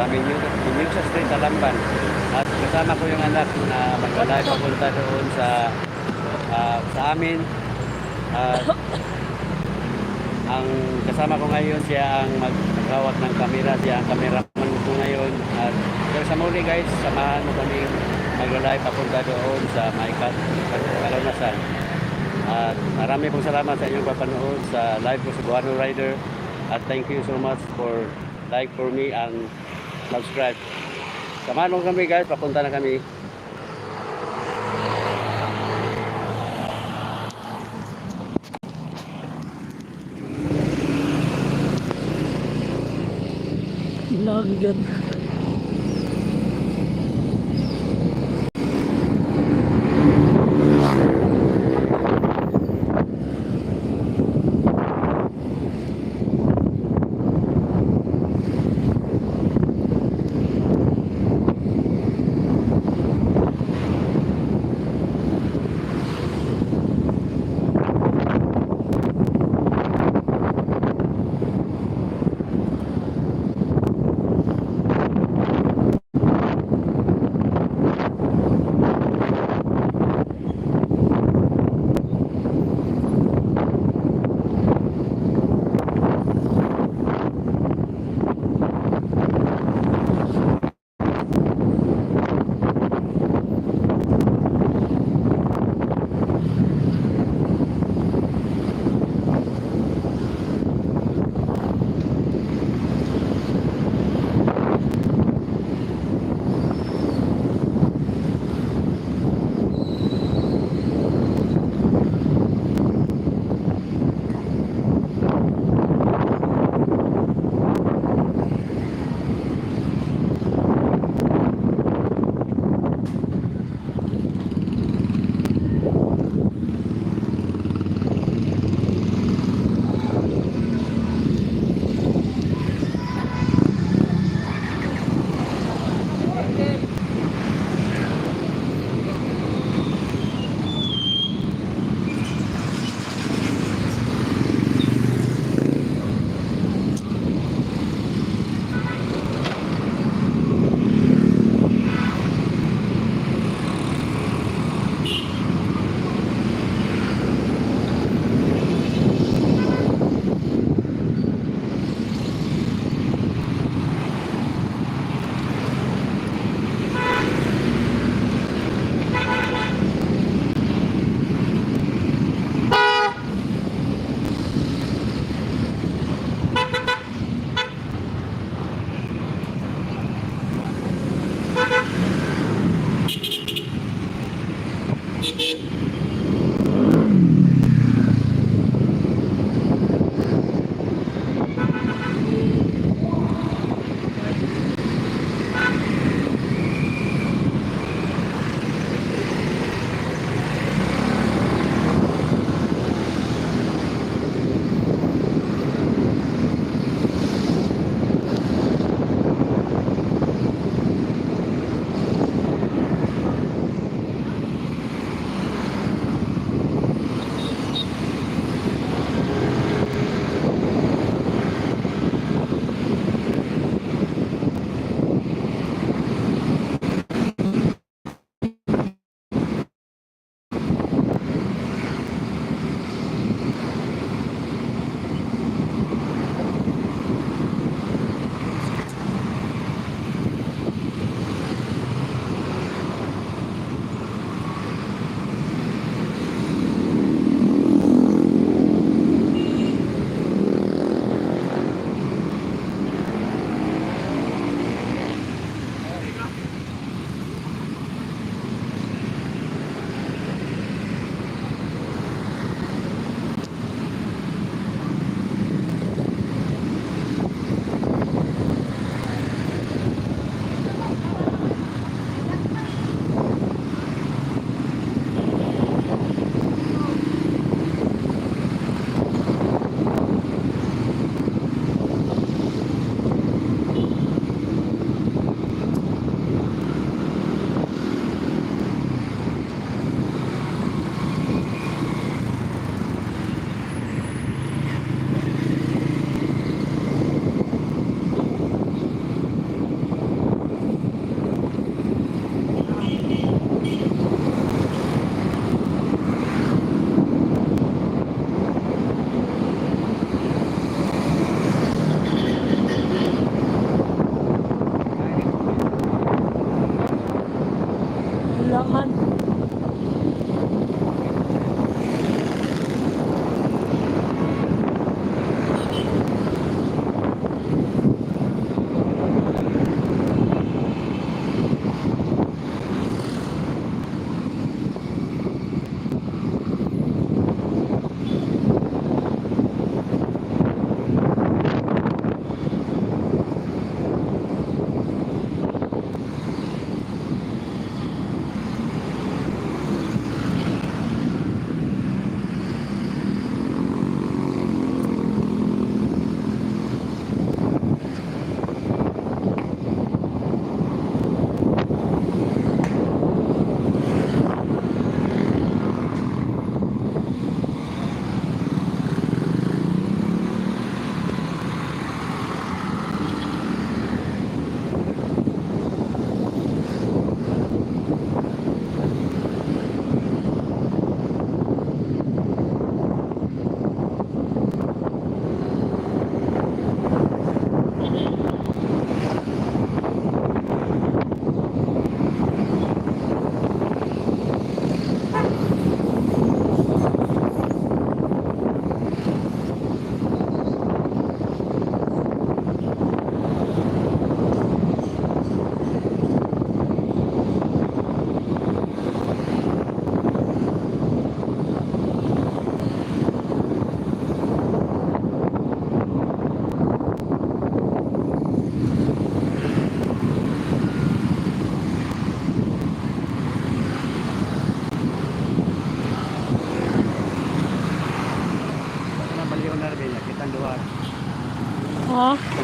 Minyo sa street Talamban. At kasama ko yung anak na maglalay papunta doon sa amin. At ang kasama ko ngayon siya ang maghawak ng kamera, siya ang cameraman ko ngayon. At pero sa muli guys, samahan mo kami maglalay papunta doon sa Maikat, Kalunasan. At marami pong salamat sa inyong papanood sa live ko sa Buhano Rider. At thank you so much for like for me and subscribe. Samahan mo kami guys, papunta na kami. Lagan.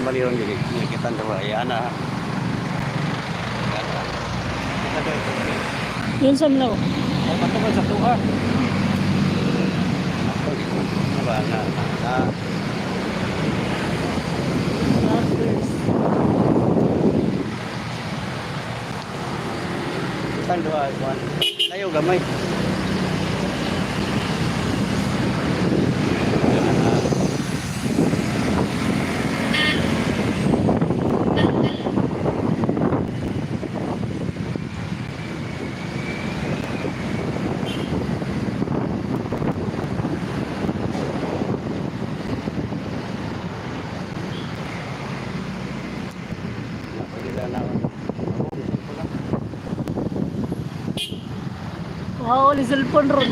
malihon gini. Kita daw ay ana. Kita daw. Yun sa mna ko. Ay patungod sa tuha. Ba na. Kita daw ay kuan. Layo gamay. Wow, ni cellphone ron.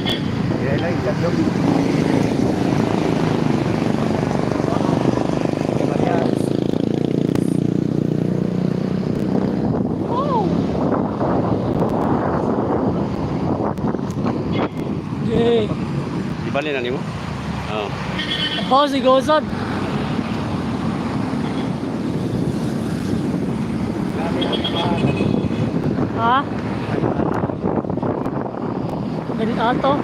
Kaya lang tatlo. Wow. Yay. Di bali na nimo? Oo. Ako si Gozad. Ha? Ganit ato.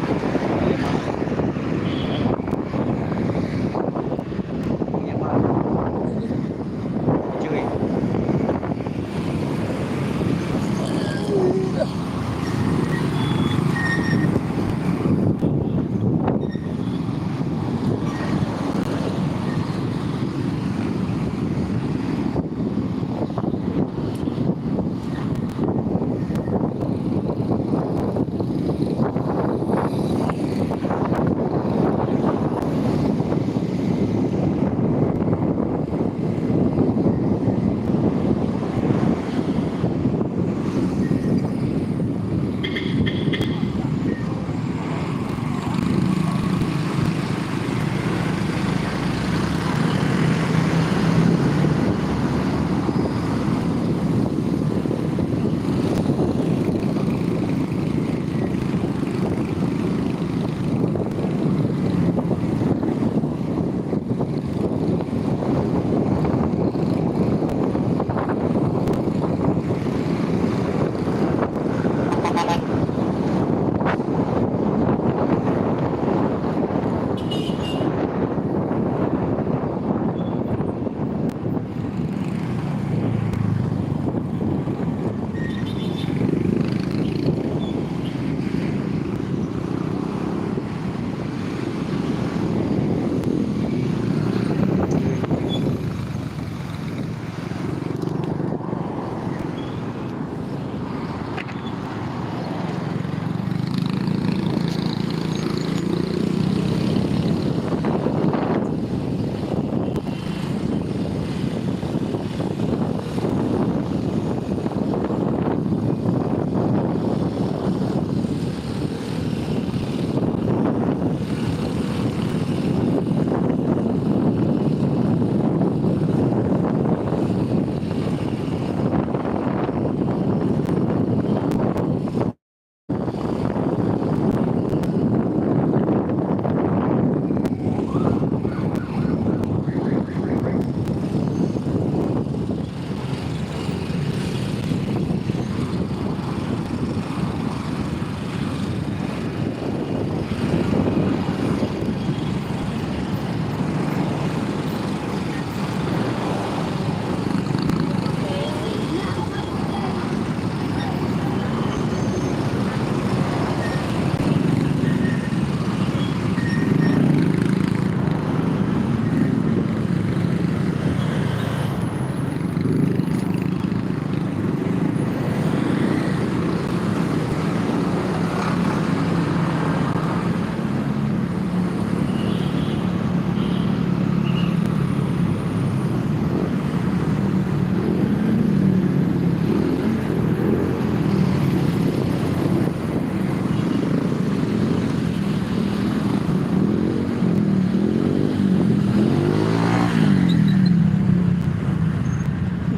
Cuy.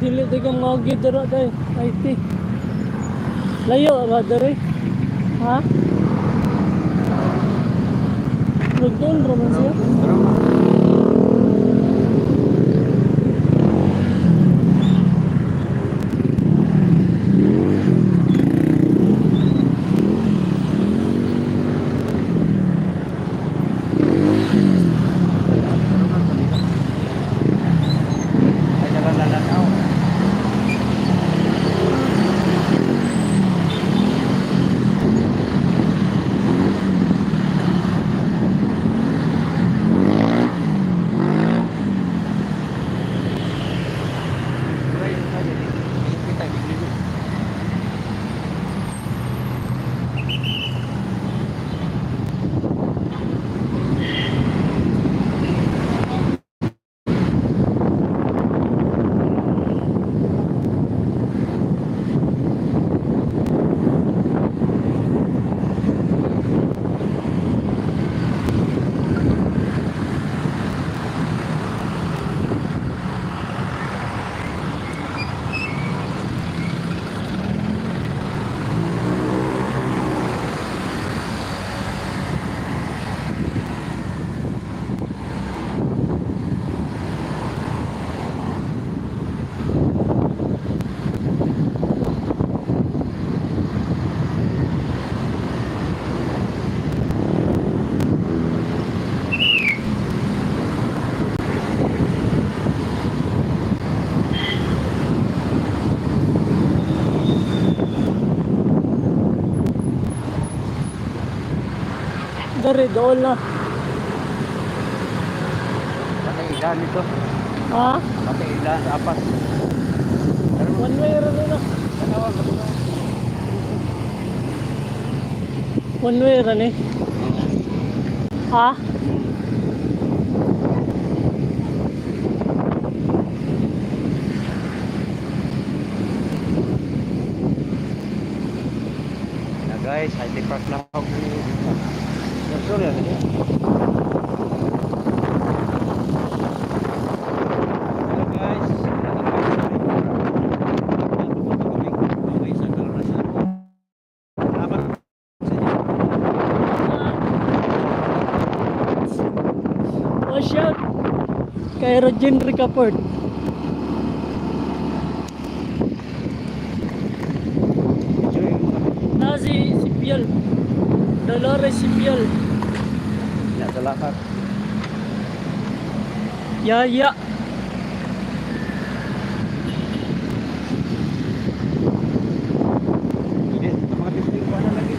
Dili di kang magi dara day. IT. Layo ra dere. Ha? Nagdol ra man siya. dari, doon na. Patay ilan ito. Ha? Patay ilan, apat. One way rin na. Dalawa, dalawa. One way rin eh. Ha? Na guys, high park lang ako. Sorry, ano yun? Hello guys. Salamat sa inyo. Watch out! Kay Rogen Ricaport. Enjoy. Si Piel. Dolores si Piel. Ya, sa lahat. Yaya. Hindi, mga testing pa na lagi.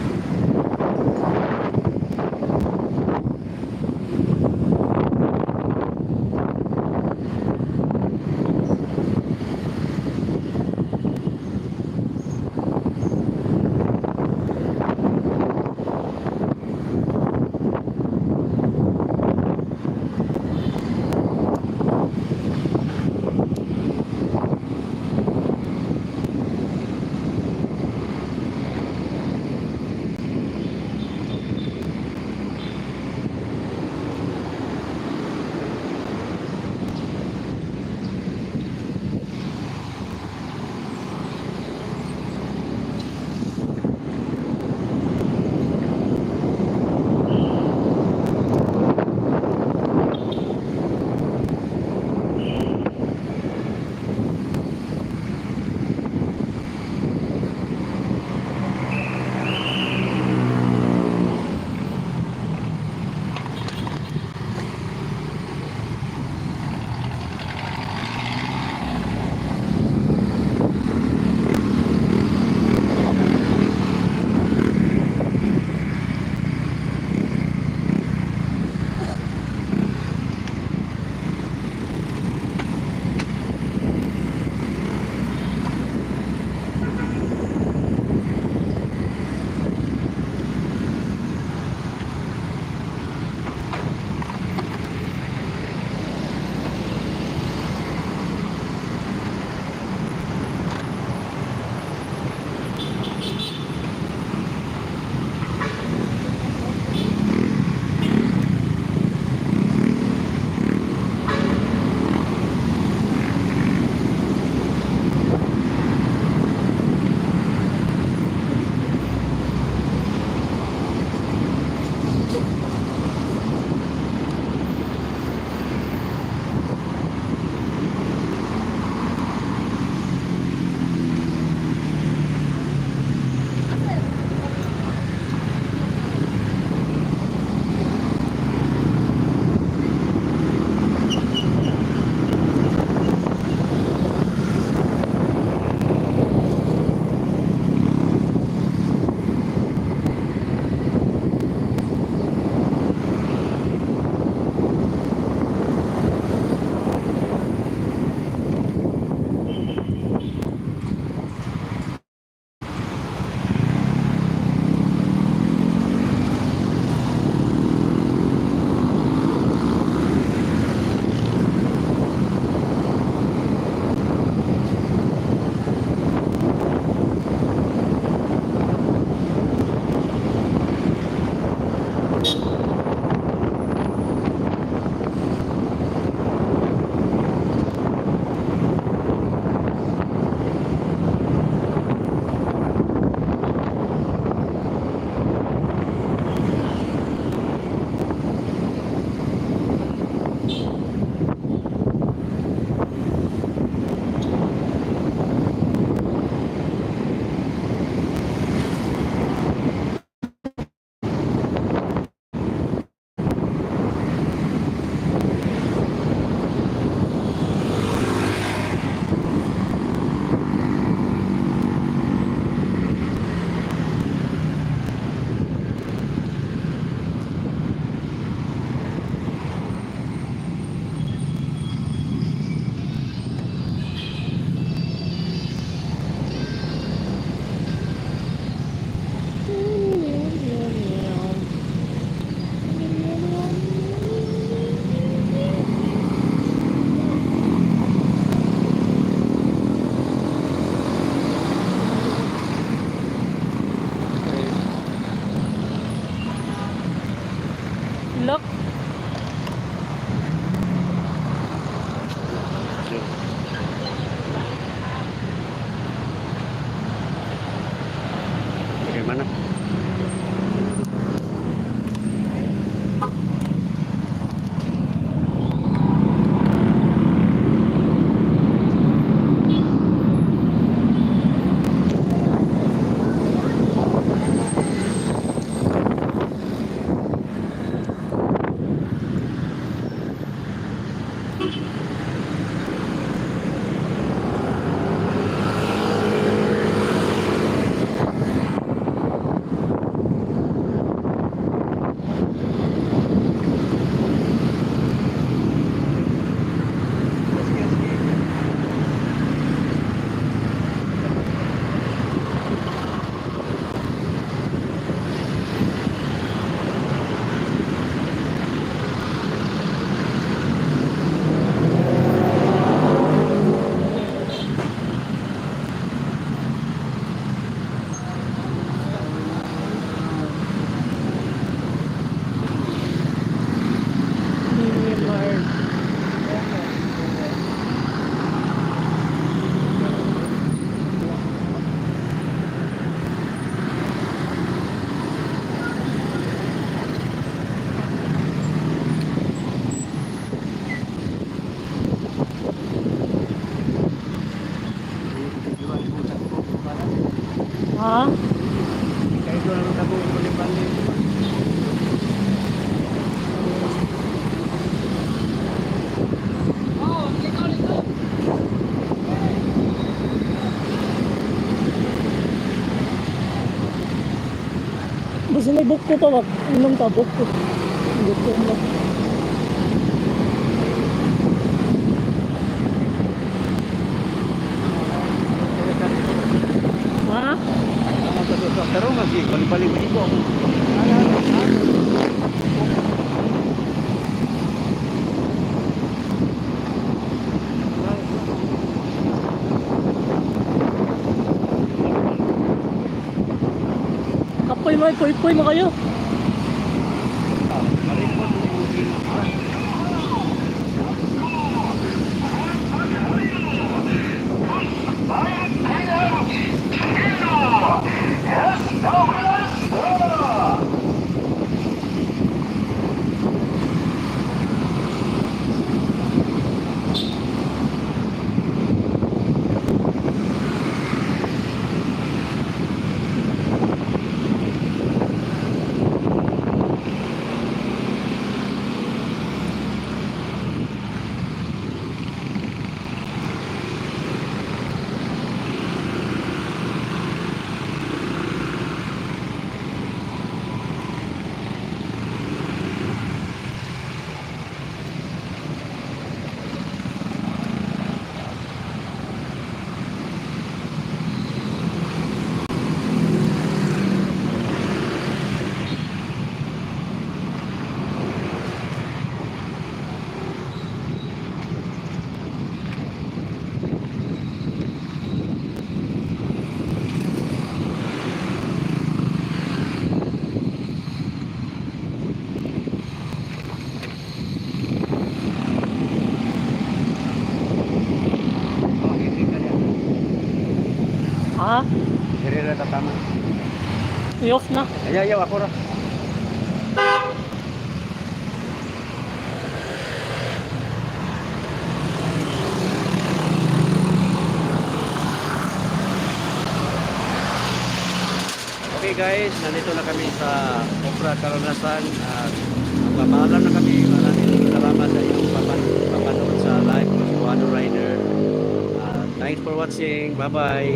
problema na. Myanmar. Ha? Kahit doon ang tabo ko ni Pandi. Basta may book ko to, wag. Anong ta book ko? Book ko na. Ha? Pero masih balik-balik ko. Kapoy mo, poy-poy mo kayo. Ha? Diri ra ta tama. I-off na. Ayaw ako ra. Okay guys, nandito na kami sa Opera Karanasan at magpapaalam na kami. Maraming salamat sa iyong papanood sa live ko si Wano Rider. Thanks for watching. Bye-bye.